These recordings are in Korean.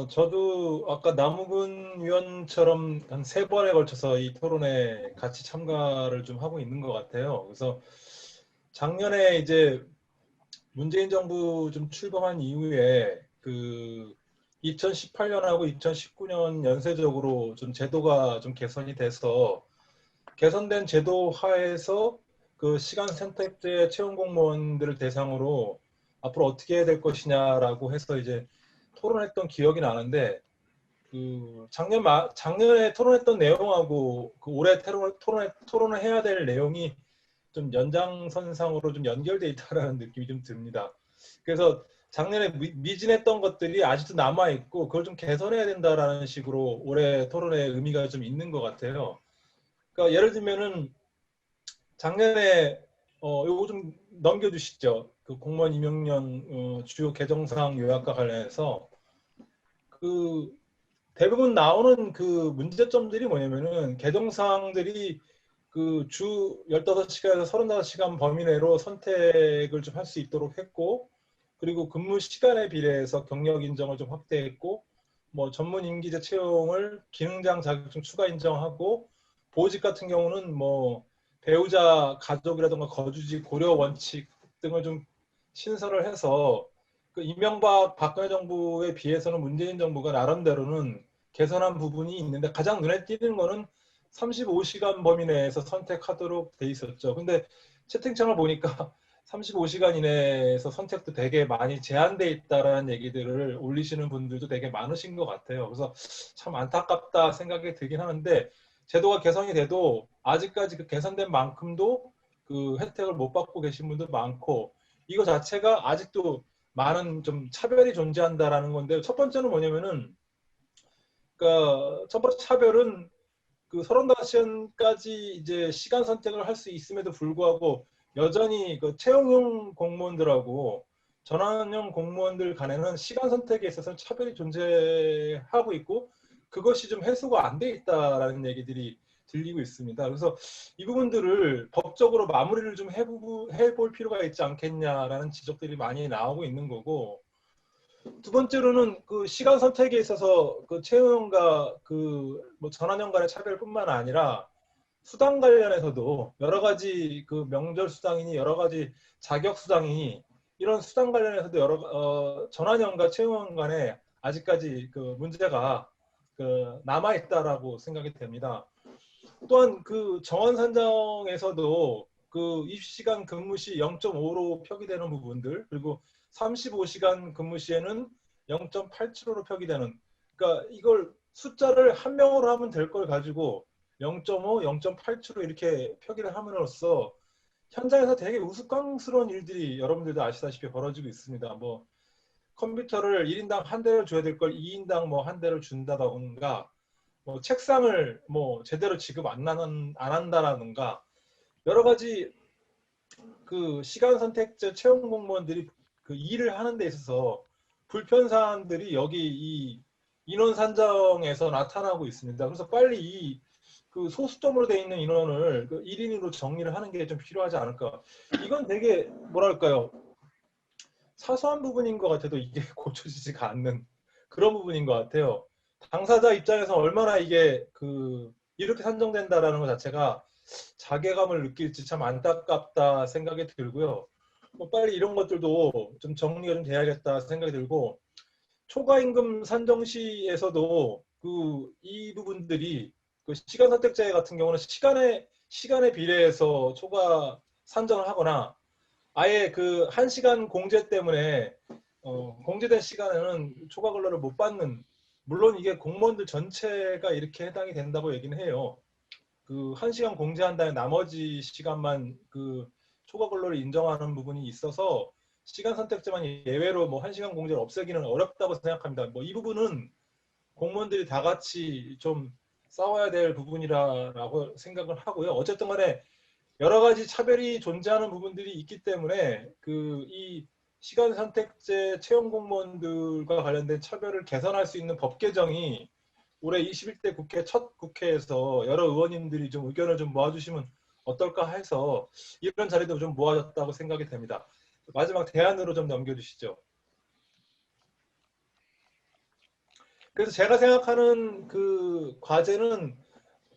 저도 아까 남우근 위원처럼 한 세 번에 걸쳐서 이 토론에 같이 참가를 좀 하고 있는 것 같아요. 그래서 작년에 이제 문재인 정부 좀 출범한 이후에 그 2018년하고 2019년 연쇄적으로 좀 제도가 좀 개선이 돼서 개선된 제도 하에서 그 시간 선택제 채용 공무원들을 대상으로 앞으로 어떻게 해야 될 것이냐라고 해서 이제 토론했던 기억이 나는데 그 작년에 토론했던 내용하고 그 올해 토론을 해야 될 내용이 좀 연장선상으로 좀 연결돼 있다라는 느낌이 좀 듭니다. 그래서 작년에 미진했던 것들이 아직도 남아 있고 그걸 좀 개선해야 된다라는 식으로 올해 토론의 의미가 좀 있는 것 같아요. 그러니까 예를 들면은 작년에 요거 좀 넘겨주시죠. 그 공무원 임용령 주요 개정사항 요약과 관련해서 그 대부분 나오는 그 문제점들이 뭐냐면은 개정사항들이 그 주 15시간에서 35시간 범위 내로 선택을 좀 할 수 있도록 했고 그리고 근무 시간에 비례해서 경력 인정을 좀 확대했고 뭐 전문 임기제 채용을 기능장 자격증 추가 인정하고 보직 같은 경우는 뭐 배우자 가족이라든가 거주지 고려 원칙 등을 좀 신설을 해서 그 이명박 박근혜 정부에 비해서는 문재인 정부가 나름대로는 개선한 부분이 있는데 가장 눈에 띄는 거는 35시간 범위 내에서 선택하도록 돼 있었죠. 근데 채팅창을 보니까 35시간 이내에서 선택도 되게 많이 제한돼 있다라는 얘기들을 올리시는 분들도 되게 많으신 것 같아요. 그래서 참 안타깝다 생각이 들긴 하는데 제도가 개선이 돼도 아직까지 그 개선된 만큼도 그 혜택을 못 받고 계신 분도 많고 이거 자체가 아직도 많은 좀 차별이 존재한다라는 건데 첫 번째는 뭐냐면은 그러니까 첫 번째 차별은 그 35시간까지 이제 시간 선택을 할 수 있음에도 불구하고 여전히 그 채용형 공무원들하고 전환형 공무원들 간에는 시간 선택에 있어서 차별이 존재하고 있고 그것이 좀 해소가 안 돼 있다라는 얘기들이 들리고 있습니다. 그래서 이 부분들을 법적으로 마무리를 좀 해볼 필요가 있지 않겠냐라는 지적들이 많이 나오고 있는 거고 두 번째로는 그 시간 선택에 있어서 그 채용과 그 뭐 전환형 간의 차별뿐만 아니라 수당 관련해서도 여러 가지 그 명절 수당이니 여러 가지 자격 수당이니 이런 수당 관련해서도 여러 전환형과 채용형 간에 아직까지 그 문제가 그 남아 있다라고 생각이 됩니다. 또한 그 정원 산정에서도 그 20시간 근무 시 0.5로 표기되는 부분들 그리고 35시간 근무 시에는 0.87로 표기되는 그러니까 이걸 숫자를 한 명으로 하면 될 걸 가지고 0.5, 0.87로 이렇게 표기를 함으로써 현장에서 되게 우스꽝스러운 일들이 여러분들도 아시다시피 벌어지고 있습니다. 뭐 컴퓨터를 1인당 한 대를 줘야 될 걸 2인당 뭐 한 대를 준다던가 뭐 책상을 뭐 제대로 지급 안 한다라든가 여러 가지 그 시간 선택제 채용 공무원들이 그 일을 하는 데 있어서 불편 사항들이 여기 이 인원 산정에서 나타나고 있습니다. 그래서 빨리 이 그 소수점으로 돼 있는 인원을 그 1인으로 정리를 하는 게 좀 필요하지 않을까. 이건 되게 뭐랄까요. 사소한 부분인 것 같아도 이게 고쳐지지가 않는 그런 부분인 것 같아요. 당사자 입장에서 얼마나 이게 그 이렇게 산정된다라는 것 자체가 자괴감을 느낄지 참 안타깝다 생각이 들고요. 뭐 빨리 이런 것들도 좀 정리가 좀 돼야겠다 생각이 들고 초과임금 산정 시에서도 그 이 부분들이 그 시간 선택제 같은 경우는 시간에 비례해서 초과 산정을 하거나 아예 그 1시간 공제 때문에 공제된 시간에는 초과 근로를 못 받는 물론 이게 공무원들 전체가 이렇게 해당이 된다고 얘기는 해요. 그 1시간 공제한 다음에 나머지 시간만 그 초과 근로를 인정하는 부분이 있어서 시간 선택제만 예외로 뭐 1시간 공제를 없애기는 어렵다고 생각합니다. 뭐 이 부분은 공무원들이 다 같이 좀 싸워야 될 부분이라고 생각을 하고요. 어쨌든 간에 여러 가지 차별이 존재하는 부분들이 있기 때문에 그 이 시간 선택제 채용 공무원들과 관련된 차별을 개선할 수 있는 법 개정이 올해 21대 국회 첫 국회에서 여러 의원님들이 좀 의견을 좀 모아주시면 어떨까 해서 이런 자리도 좀 모아졌다고 생각이 됩니다. 마지막 대안으로 좀 넘겨주시죠. 그래서 제가 생각하는 그 과제는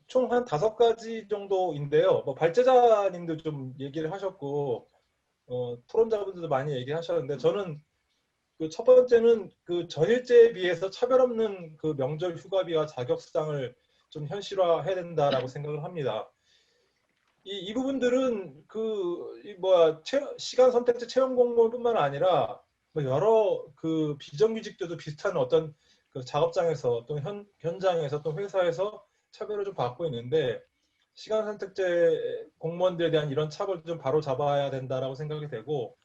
총 한 5가지 정도인데요. 뭐 발제자님도 좀 얘기를 하셨고 토론자분들도 많이 얘기하셨는데 저는 그 첫 번째는 그 전일제에 비해서 차별 없는 그 명절 휴가비와 자격수당을 좀 현실화해야 된다라고 생각을 합니다. 이 부분들은 시간 선택제 채용 공모뿐만 아니라 뭐 여러 그 비정규직들도 비슷한 어떤 그 작업장에서 또 현장에서 또 회사에서 차별을 좀 받고 있는데 시간 선택제 공무원들에 대한 이런 차별도 좀 바로 잡아야 된다라고 생각이 되고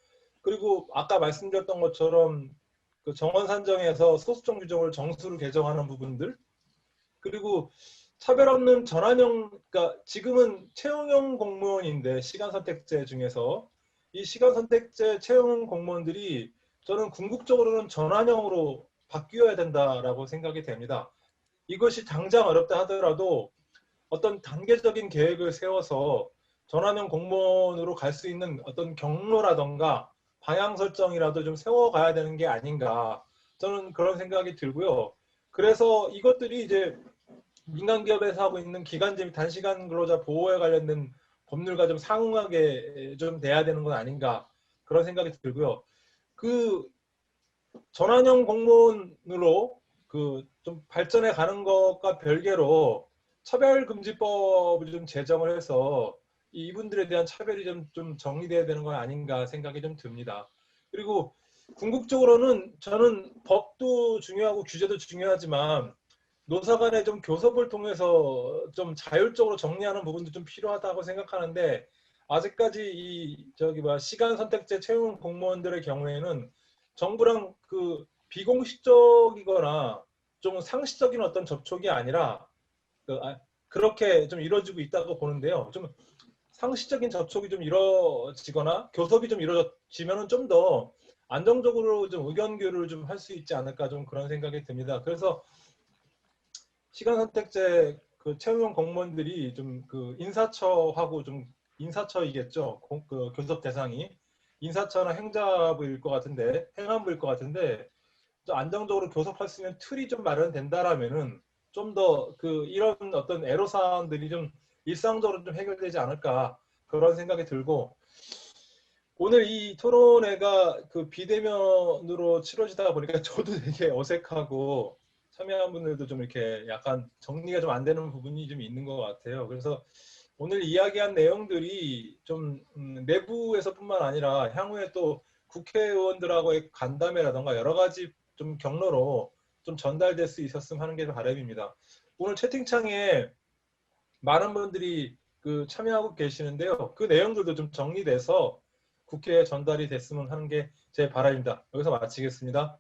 그리고 아까 말씀드렸던 것처럼 그 정원 산정에서 소수점 규정을 정수로 개정하는 부분들 그리고 차별 없는 전환형, 그러니까 지금은 채용형 공무원인데 시간 선택제 중에서 이 시간 선택제 채용 공무원들이 저는 궁극적으로는 전환형으로 바뀌어야 된다라고 생각이 됩니다. 이것이 당장 어렵다 하더라도 어떤 단계적인 계획을 세워서 전환형 공무원으로 갈 수 있는 어떤 경로라던가 방향 설정이라도 좀 세워가야 되는 게 아닌가 저는 그런 생각이 들고요. 그래서 이것들이 이제 민간 기업에서 하고 있는 기간제 단시간 근로자 보호에 관련된 법률과 좀 상응하게 좀 돼야 되는 건 아닌가 그런 생각이 들고요. 그 전환형 공무원으로 그 좀 발전해 가는 것과 별개로 차별금지법을 좀 제정을 해서 이분들에 대한 차별이 좀 정리돼야 되는 건 아닌가 생각이 좀 듭니다. 그리고 궁극적으로는 저는 법도 중요하고 규제도 중요하지만 노사 간의 좀 교섭을 통해서 좀 자율적으로 정리하는 부분도 좀 필요하다고 생각하는데 아직까지 시간 선택제 채용 공무원들의 경우에는 정부랑 그 비공식적이거나 좀 상시적인 어떤 접촉이 아니라 그렇게 좀 이루어지고 있다고 보는데요. 좀 상시적인 접촉이 좀 이루어지거나 교섭이 좀 이루어지면은 좀 더 안정적으로 좀 의견 교류를 좀 할 수 있지 않을까 좀 그런 생각이 듭니다. 그래서 시간 선택제 그 채용 공무원들이 좀 그 인사처하고 좀 인사처이겠죠. 그 교섭 대상이 인사처나 행자부일 것 같은데 행안부일 것 같은데 좀 안정적으로 교섭할 수 있는 틀이 좀 마련된다라면은 좀 더 그 이런 어떤 애로사항들이 좀 일상적으로 좀 해결되지 않을까 그런 생각이 들고 오늘 이 토론회가 그 비대면으로 치러지다 보니까 저도 되게 어색하고 참여한 분들도 좀 이렇게 약간 정리가 좀 안 되는 부분이 좀 있는 것 같아요. 그래서 오늘 이야기한 내용들이 좀 내부에서뿐만 아니라 향후에 또 국회의원들하고의 간담회라던가 여러 가지 좀 경로로 좀 전달될 수 있었으면 하는 게 바람입니다. 오늘 채팅창에 많은 분들이 그 참여하고 계시는데요. 그 내용들도 좀 정리돼서 국회에 전달이 됐으면 하는 게 제 바람입니다. 여기서 마치겠습니다.